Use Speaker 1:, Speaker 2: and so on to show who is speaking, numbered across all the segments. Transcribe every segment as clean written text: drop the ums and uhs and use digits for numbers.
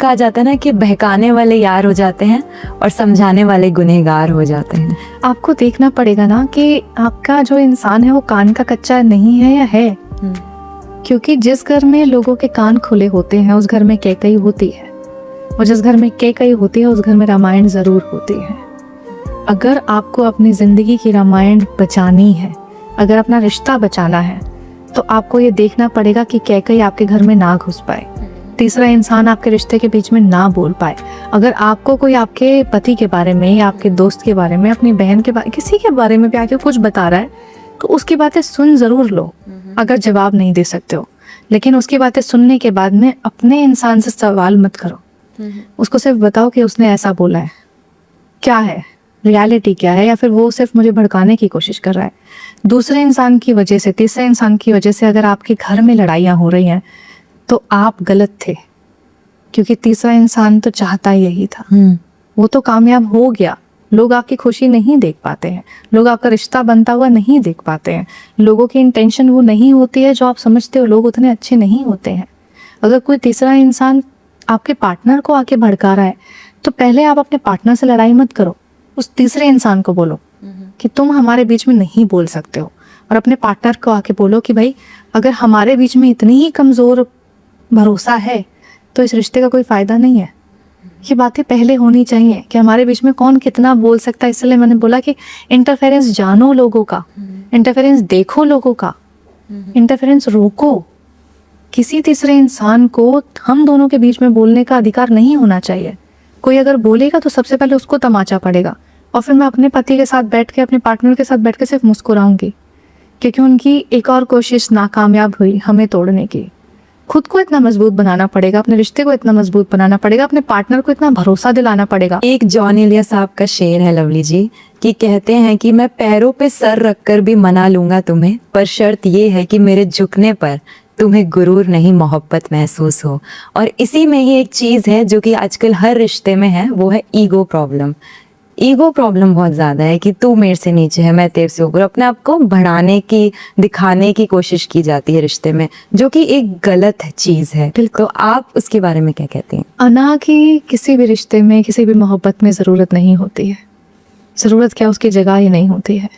Speaker 1: कहा जाता है ना कि बहकाने वाले यार हो जाते हैं और समझाने वाले गुनहगार हो जाते हैं।
Speaker 2: आपको देखना पड़ेगा ना कि आपका जो इंसान है वो कान का कच्चा नहीं है या है। क्योंकि जिस घर में लोगों के कान खुले होते हैं उस घर में कैकई होती है, और जिस घर में कैकई होती है उस घर में रामायण जरूर होती है। अगर आपको अपनी जिंदगी की रामायण बचानी है, अगर अपना रिश्ता बचाना है, तो आपको ये देखना पड़ेगा कि कैकई आपके घर में ना घुस पाए, तीसरा इंसान आपके रिश्ते के बीच में ना बोल पाए। अगर आपको कोई आपके पति के बारे में या आपके दोस्त के बारे में, अपनी बहन के बारे, किसी के बारे में भी आके कुछ बता रहा है, तो उसकी बातें सुन जरूर लो, अगर जवाब नहीं दे सकते हो। लेकिन उसकी बातें सुनने के बाद में अपने इंसान से सवाल मत करो, उसको सिर्फ बताओ कि उसने ऐसा बोला है, क्या है रियलिटी, क्या है, या फिर वो सिर्फ मुझे भड़काने की कोशिश कर रहा है। दूसरे इंसान की वजह से, तीसरे इंसान की वजह से अगर आपके घर में लड़ाइयाँ हो रही हैं तो आप गलत थे, क्योंकि तीसरा इंसान तो चाहता यही था। वो तो कामयाब हो गया। लोग आपकी खुशी नहीं देख पाते हैं, लोग आपका रिश्ता बनता हुआ नहीं देख पाते हैं, लोगों की इंटेंशन वो नहीं होती है जो आप समझते हो। लोग उतने अच्छे नहीं होते हैं। अगर कोई तीसरा इंसान आपके पार्टनर को आके भड़का रहा है तो पहले आप अपने पार्टनर से लड़ाई मत करो, उस तीसरे इंसान को बोलो कि तुम हमारे बीच में नहीं बोल सकते हो, और अपने पार्टनर को आके बोलो कि भाई अगर हमारे बीच में इतनी ही कमज़ोर भरोसा है तो इस रिश्ते का कोई फ़ायदा नहीं है। ये बातें पहले होनी चाहिए कि हमारे बीच में कौन कितना बोल सकता है। इसलिए मैंने बोला कि इंटरफेरेंस जानो लोगों का, इंटरफेरेंस देखो लोगों का, इंटरफेरेंस रोको। किसी तीसरे इंसान को हम दोनों के बीच में बोलने का अधिकार नहीं होना चाहिए। कोई अगर बोलेगा तो सबसे पहले उसको तमाचा पड़ेगा, और फिर मैं अपने पति के साथ बैठ के, अपने पार्टनर के साथ बैठ के सिर्फ मुस्कुराऊंगी, क्योंकि उनकी एक और कोशिश नाकामयाब हुई हमें तोड़ने की। खुद को इतना मजबूत बनाना पड़ेगा, अपने रिश्ते को इतना मजबूत बनाना पड़ेगा, अपने पार्टनर को इतना भरोसा दिलाना पड़ेगा।
Speaker 1: एक जॉन एलिया साहब का शेर है लवली जी, कि कहते हैं कि मैं पैरों पे सर रखकर भी मना लूंगा तुम्हें, पर शर्त ये है कि मेरे झुकने पर तुम्हें गुरूर नहीं मोहब्बत महसूस हो। और इसी में ही एक चीज है जो कि आजकल हर रिश्ते में है, वो है ईगो प्रॉब्लम। ईगो प्रॉब्लम बहुत ज्यादा है कि तू मेरे से नीचे है, मैं तेरे से ऊपर। अपने आप को बढ़ाने की, दिखाने की कोशिश की जाती है रिश्ते में, जो कि एक गलत चीज है। तो आप उसके बारे में क्या कहती हैं?
Speaker 2: अना की किसी भी रिश्ते में, किसी भी मोहब्बत में ज़रूरत नहीं होती है। ज़रूरत क्या, उसकी जगह ही नहीं होती है।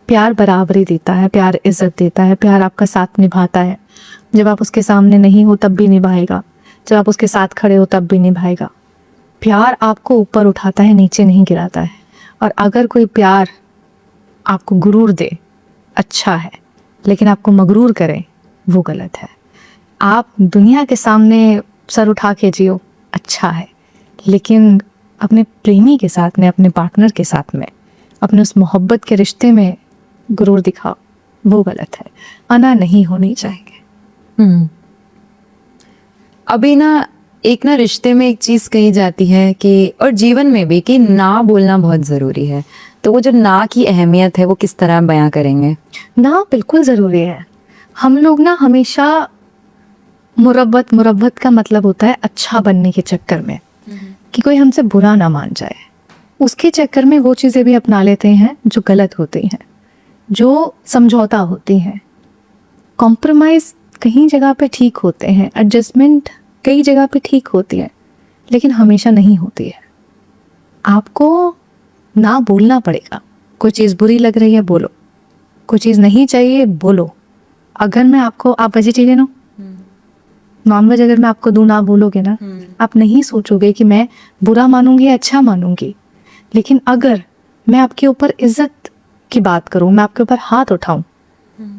Speaker 2: प्यार बराबरी देता है, प्यार इज्जत देता है, प्यार आपका साथ निभाता है। जब आप उसके सामने नहीं हो तब भी निभाएगा, जब आप उसके साथ खड़े हो तब भी निभाएगा। प्यार आपको ऊपर उठाता है, नीचे नहीं गिराता है। और अगर कोई प्यार आपको गुरूर दे, अच्छा है, लेकिन आपको मगरूर करे, वो गलत है। आप दुनिया के सामने सर उठा के जियो, अच्छा है, लेकिन अपने प्रेमी के साथ में, अपने पार्टनर के साथ में, अपने उस मोहब्बत के रिश्ते में गुरूर दिखाओ, वो गलत है। अना नहीं होनी चाहिए।
Speaker 1: अभी ना एक ना रिश्ते में एक चीज कही जाती है कि, और जीवन में भी, कि ना बोलना बहुत जरूरी है। तो वो जो ना की अहमियत है वो किस तरह बयां करेंगे?
Speaker 2: ना बिल्कुल ज़रूरी है। हम लोग ना हमेशा मुरब्बत का मतलब होता है अच्छा बनने के चक्कर में, कि कोई हमसे बुरा ना मान जाए, उसके चक्कर में वो चीज़ें भी अपना लेते हैं जो गलत होती हैं, जो समझौता होती हैं। कॉम्प्रोमाइज़ कहीं जगह पे ठीक होते हैं, एडजस्टमेंट कई जगह पे ठीक होती है, लेकिन हमेशा नहीं होती है। आपको ना बोलना पड़ेगा। कोई चीज़ बुरी लग रही है, बोलो। कोई चीज़ नहीं चाहिए, बोलो। अगर मैं आपको, आप वेजिटेरियन हो, नॉनवेज अगर मैं आपको दूं, ना बोलोगे ना, आप नहीं सोचोगे कि मैं बुरा मानूंगी या अच्छा मानूंगी। लेकिन अगर मैं आपके ऊपर इज्जत की बात करूं, मैं आपके ऊपर हाथ उठाऊं,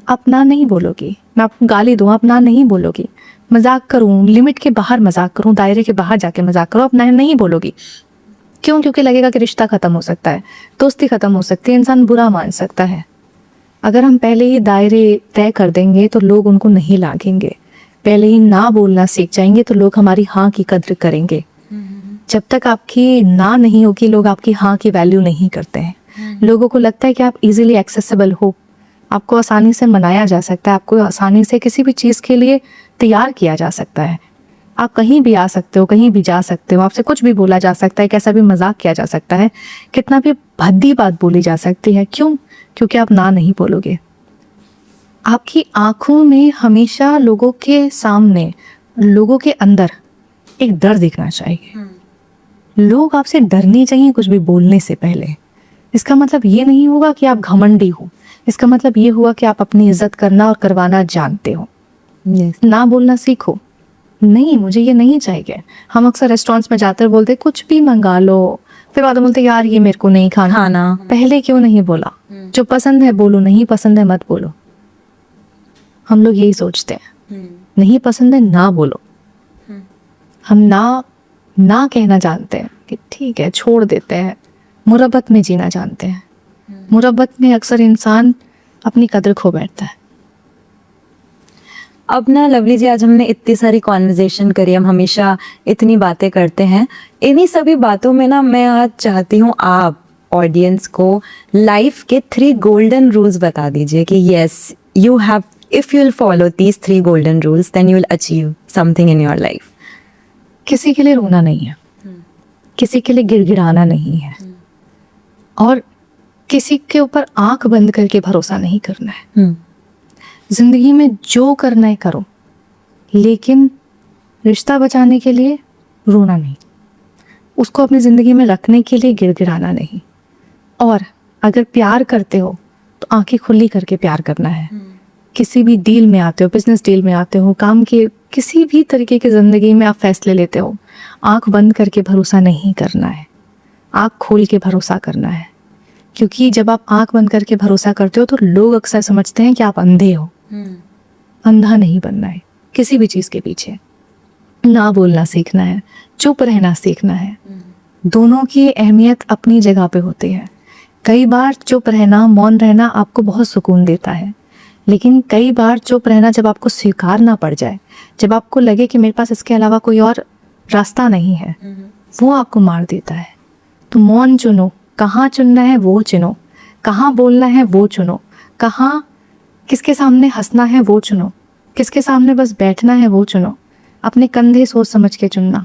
Speaker 2: आप ना नहीं बोलोगी। मैं आपको गाली दूं, आप ना नहीं बोलोगी। मजाक करूं, लिमिट के बाहर मजाक करूं, दायरे के बाहर जाके मजाक करो, आप नहीं बोलोगी। क्यों? क्योंकि लगेगा कि रिश्ता खत्म हो सकता है, दोस्ती खत्म हो सकती है, इंसान बुरा मान सकता है। अगर हम पहले ही दायरे तय कर देंगे तो लोग उनको नहीं लागेंगे। पहले ही ना बोलना सीख जाएंगे तो लोग हमारी हाँ की कद्र करेंगे। जब तक आपकी ना नहीं होगी, लोग आपकी हाँ की वैल्यू नहीं करते हैं। लोगों को लगता है कि आप इजीली एक्सेसिबल हो, आपको आसानी से मनाया जा सकता है, आपको आसानी से किसी भी चीज़ के लिए तैयार किया जा सकता है। आप कहीं भी आ सकते हो, कहीं भी जा सकते हो, आपसे कुछ भी बोला जा सकता है, कैसा भी मजाक किया जा सकता है, कितना भी भद्दी बात बोली जा सकती है। क्यों? क्योंकि आप ना नहीं बोलोगे। आपकी आंखों में हमेशा लोगों के सामने, लोगों के अंदर एक डर दिखना चाहिए। लोग आपसे डरने चाहिए कुछ भी बोलने से पहले। इसका मतलब ये नहीं होगा कि आप घमंडी हो, इसका मतलब ये हुआ कि आप अपनी इज्जत करना और करवाना जानते हो। ना बोलना सीखो, नहीं मुझे ये नहीं चाहिए। हम अक्सर रेस्टोरेंट्स में जाते हैं, बोलते कुछ भी मंगा लो, फिर बाद में बोलते यार ये मेरे को नहीं खाना। पहले क्यों नहीं बोला? जो पसंद है बोलो, नहीं पसंद है मत बोलो। हम लोग यही सोचते हैं, नहीं पसंद है ना बोलो। हम ना कहना जानते हैं कि ठीक है छोड़ देते हैं। मुरब्बत में जीना जानते हैं। मुरब्बत में अक्सर इंसान अपनी कदर खो बैठता है।
Speaker 1: अब ना लवली जी, आज हमने इतनी सारी कॉन्वर्जेशन करी, हम हमेशा इतनी बातें करते हैं। इन्हीं सभी बातों में ना मैं आज चाहती हूँ आप ऑडियंस को लाइफ के 3 गोल्डन रूल्स बता दीजिए कि yes you have, if you will follow these 3 golden rules then you will achieve something in your life.
Speaker 2: किसी के लिए रोना नहीं है, किसी के लिए गिड़गिड़ाना नहीं है, और किसी के ऊपर आंख बंद करके भरोसा नहीं करना है। जिंदगी में जो करना है करो, लेकिन रिश्ता बचाने के लिए रोना नहीं, उसको अपनी जिंदगी में रखने के लिए गिड़गिड़ाना नहीं। और अगर प्यार करते हो तो आंखें खुली करके प्यार करना है। किसी भी डील में आते हो, बिजनेस डील में आते हो, काम के किसी भी तरीके की जिंदगी में आप फैसले लेते हो, आंख बंद करके भरोसा नहीं करना है, आंख खोल के भरोसा करना है। क्योंकि जब आप आंख बंद करके भरोसा करते हो तो लोग अक्सर समझते हैं कि आप अंधे हो। अंधा नहीं बनना है किसी भी चीज के पीछे। ना बोलना सीखना है, चुप रहना सीखना है। दोनों की अहमियत अपनी जगह पे होती है। कई बार चुप रहना, मौन रहना आपको बहुत सुकून देता है, लेकिन कई बार चुप रहना जब आपको स्वीकार ना पड़ जाए, जब आपको लगे कि मेरे पास इसके अलावा कोई और रास्ता नहीं है, वो आपको मार देता है। तो मौन चुनो, कहाँ चुनना है वो चुनो, कहाँ बोलना है वो चुनो, कहाँ किसके सामने हंसना है वो चुनो, किसके सामने बस बैठना है वो चुनो। अपने कंधे सोच समझ के चुनना,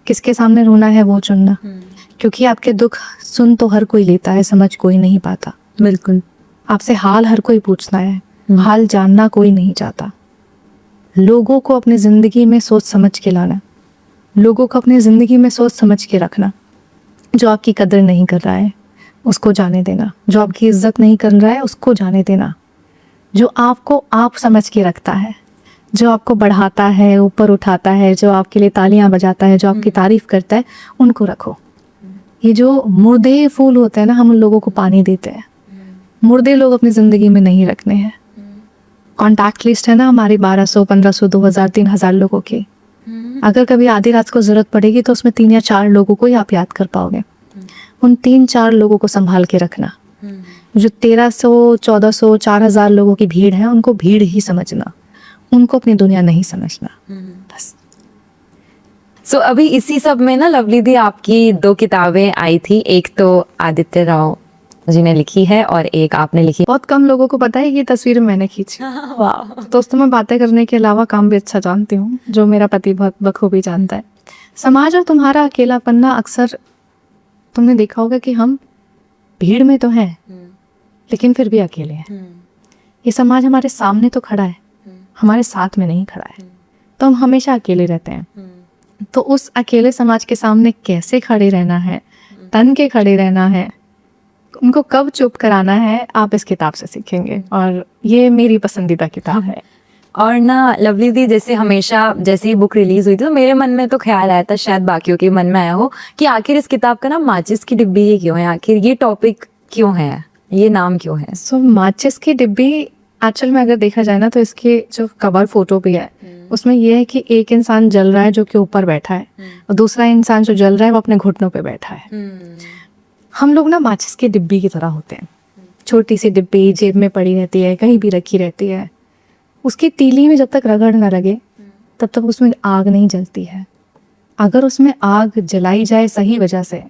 Speaker 2: किसके सामने रोना है वो चुनना। क्योंकि आपके दुख सुन तो हर कोई लेता है, समझ कोई नहीं पाता।
Speaker 1: बिल्कुल।
Speaker 2: आपसे हाल हर कोई पूछना है, हाल जानना कोई नहीं चाहता। लोगों को अपनी जिंदगी में सोच समझ के लाना, लोगों को अपनी जिंदगी में सोच समझ के रखना। जो आपकी कदर नहीं कर रहा है उसको जाने देना, जो आपकी इज्जत नहीं कर रहा है उसको जाने देना। जो आपको आप समझ के रखता है, जो आपको बढ़ाता है, ऊपर उठाता है, जो आपके लिए तालियां बजाता है, जो आपकी तारीफ करता है, उनको रखो। ये जो मुर्दे फूल होते हैं ना, हम उन लोगों को पानी देते हैं। मुर्दे लोग अपनी ज़िंदगी में नहीं रखने हैं। कॉन्टैक्ट लिस्ट है ना हमारी 1200, 1500, 2000, 3000 लोगों की। अगर कभी आधी रात को ज़रूरत पड़ेगी तो उसमें 3 या 4 लोगों को ही आप याद कर पाओगे। उन 3-4 लोगों को संभाल के रखना। जो 1300, 1400, 4000 लोगों की भीड़ है, उनको भीड़ ही समझना, उनको अपनी दुनिया नहीं समझना। बस।
Speaker 1: सो अभी इसी सब में ना लवली दी आपकी 2 किताबें आई थी, एक तो आदित्य राव जी ने लिखी है और एक आपने लिखी।
Speaker 2: बहुत कम लोगों को पता है ये तस्वीर मैंने खींची।
Speaker 1: वाह।
Speaker 2: दोस्तों, मैं बातें करने के अलावा काम भी अच्छा जानती हूँ, जो मेरा पति बहुत बखूबी जानता है। समाज और तुम्हारा अकेलापन ना, अक्सर तुमने देखा होगा कि हम भीड़ में तो हैं लेकिन फिर भी अकेले हैं। ये समाज हमारे सामने तो खड़ा है, हमारे साथ में नहीं खड़ा है, तो हम हमेशा अकेले रहते हैं। तो उस अकेले समाज के सामने कैसे खड़े रहना है, तन के खड़े रहना है, उनको कब चुप कराना है, आप इस किताब से सीखेंगे। और ये मेरी पसंदीदा किताब है।
Speaker 1: और ना लवली दी, जैसे हमेशा जैसे ही बुक रिलीज हुई थी तो मेरे मन में तो ख्याल आया था, शायद बाकियों के मन में आया हो, कि आखिर इस किताब का नाम माचिस की डिब्बी ही क्यों है, आखिर ये टॉपिक क्यों है, ये नाम क्यों है?
Speaker 2: सो माचिस की डिब्बी एक्चुअल में अगर देखा जाए ना, तो इसके जो कवर फोटो भी है उसमें यह है कि एक इंसान जल रहा है जो कि ऊपर बैठा है, और दूसरा इंसान जो जल रहा है वो अपने घुटनों पे बैठा है। हम लोग ना माचिस की डिब्बी की तरह होते हैं। छोटी सी डिब्बी जेब में पड़ी रहती है, कहीं भी रखी रहती है। उसकी तीली में जब तक रगड़ ना लगे तब तक उसमें आग नहीं जलती है। अगर उसमें आग जलाई जाए सही वजह से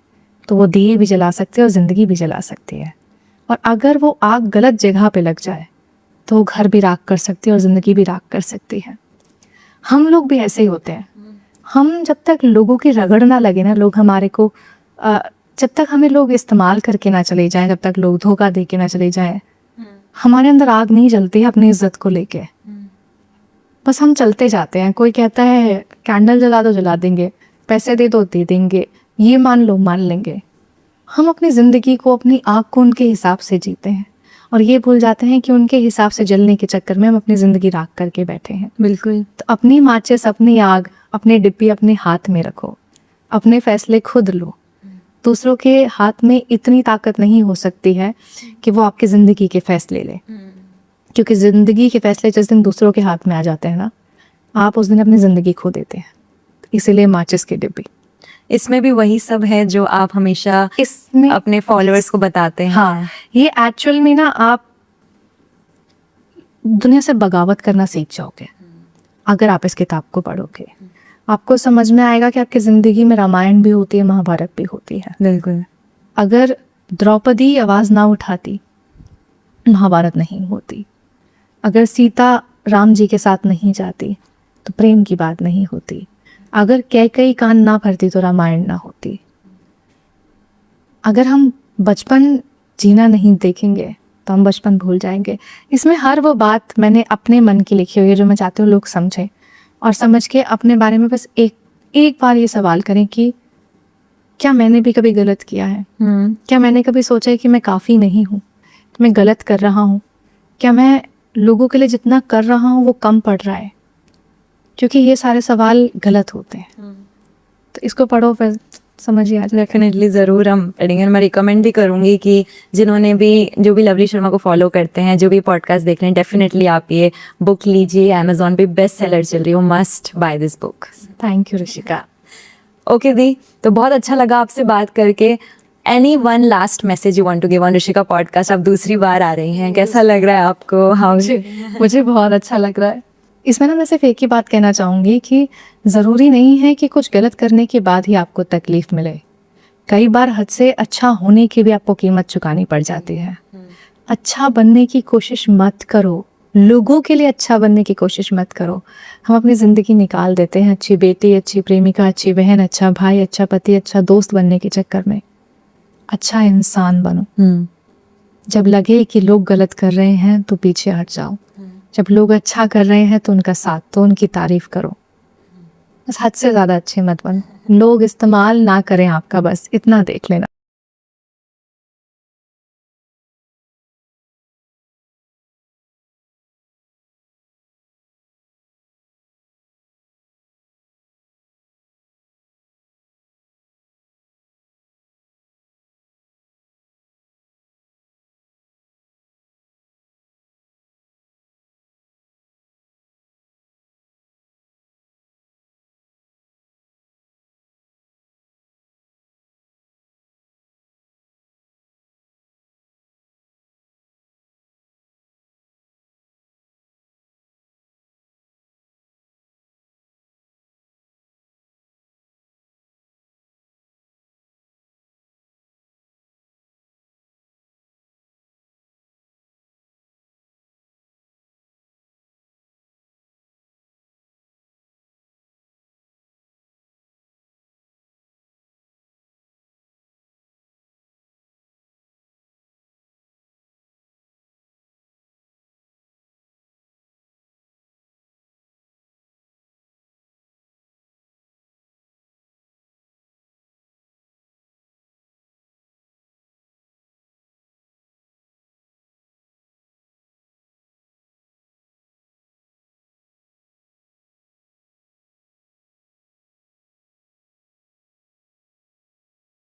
Speaker 2: तो वो दिए भी जला सकते हैं और ज़िंदगी भी जला सकती है। और अगर वो आग गलत जगह पे लग जाए तो वो घर भी राख कर सकती है और ज़िंदगी भी राख कर सकती है। हम लोग भी ऐसे ही होते हैं। हम जब तक लोगों की रगड़ ना लगे ना, लोग हमारे को जब तक हमें लोग इस्तेमाल करके ना चले जाएं, जब तक लोग धोखा दे के ना चले जाएं, हमारे अंदर आग नहीं जलती है अपनी इज्जत को लेके। बस हम चलते जाते हैं। कोई कहता है कैंडल जला दो, जला देंगे। पैसे दे दो दे देंगे, ये मान लो मान लेंगे। हम अपनी ज़िंदगी को अपनी आँख को उनके हिसाब से जीते हैं और ये भूल जाते हैं कि उनके हिसाब से जलने के चक्कर में हम अपनी ज़िंदगी राख करके बैठे हैं।
Speaker 1: बिल्कुल।
Speaker 2: तो अपनी माचिस, अपनी आग, अपने डिब्बी अपने हाथ में रखो, अपने फैसले खुद लो। दूसरों के हाथ में इतनी ताकत नहीं हो सकती है कि वो आपकी ज़िंदगी के फैसले ले, क्योंकि ज़िंदगी के फैसले जिस दिन दूसरों के हाथ में आ जाते हैं ना, आप उस दिन अपनी ज़िंदगी खो देते हैं। इसीलिए माचिस की डिब्बी।
Speaker 1: इसमें भी वही सब है जो आप हमेशा
Speaker 2: इसमें
Speaker 1: अपने फॉलोअर्स को बताते हैं।
Speaker 2: हाँ, ये एक्चुअल में ना आप दुनिया से बगावत करना सीख जाओगे अगर आप इस किताब को पढ़ोगे। आपको समझ में आएगा कि आपकी ज़िंदगी में रामायण भी होती है, महाभारत भी होती है।
Speaker 1: बिल्कुल।
Speaker 2: अगर द्रौपदी आवाज़ ना उठाती, महाभारत नहीं होती। अगर सीता राम जी के साथ नहीं जाती तो प्रेम की बात नहीं होती। अगर कैकेयी कान ना भरती तो रामायण ना होती। अगर हम बचपन जीना नहीं देखेंगे तो हम बचपन भूल जाएंगे। इसमें हर वो बात मैंने अपने मन की लिखी हुई है जो मैं चाहती हूँ लोग समझें, और समझ के अपने बारे में बस एक बार ये सवाल करें कि क्या मैंने भी कभी गलत किया है? क्या मैंने कभी सोचा है कि मैं काफ़ी नहीं हूँ, मैं गलत कर रहा हूँ? क्या मैं लोगों के लिए जितना कर रहा हूँ वो कम पड़ रहा है? क्योंकि ये सारे सवाल गलत होते हैं। तो इसको पढ़ो, फिर समझ आ जाए।
Speaker 1: डेफिनेटली ज़रूर हम पढ़ेंगे। मैं रिकमेंड भी करूँगी कि जिन्होंने भी, जो भी लवली शर्मा को फॉलो करते हैं, जो भी पॉडकास्ट देख रहे हैं, डेफिनेटली आप ये बुक लीजिए। अमेजोन पे बेस्ट सेलर चल रही हो, must buy this book.
Speaker 2: Thank you Rishika.
Speaker 1: Okay दी, तो बहुत अच्छा लगा आपसे बात करके। Any one last message you want to give on Rishika podcast? आप दूसरी बार आ रही हैं, कैसा लग रहा है आपको?
Speaker 2: मुझे बहुत अच्छा लग रहा है। इसमें ना मैं सिर्फ एक ही बात कहना चाहूँगी कि ज़रूरी नहीं है कि कुछ गलत करने के बाद ही आपको तकलीफ़ मिले। कई बार हद से अच्छा होने की भी आपको कीमत चुकानी पड़ जाती है। अच्छा बनने की कोशिश मत करो, लोगों के लिए अच्छा बनने की कोशिश मत करो। हम अपनी ज़िंदगी निकाल देते हैं अच्छी बेटी, अच्छी प्रेमिका, अच्छी बहन, अच्छा भाई, अच्छा पति, अच्छा दोस्त बनने के चक्कर में। अच्छा इंसान बनो। जब लगे कि लोग गलत कर रहे हैं तो पीछे हट जाओ। जब लोग अच्छा कर रहे हैं तो उनका साथ दो, उनकी तारीफ करो। बस हद से ज़्यादा अच्छे मत बनो। लोग इस्तेमाल ना करें आपका, बस इतना देख लेना।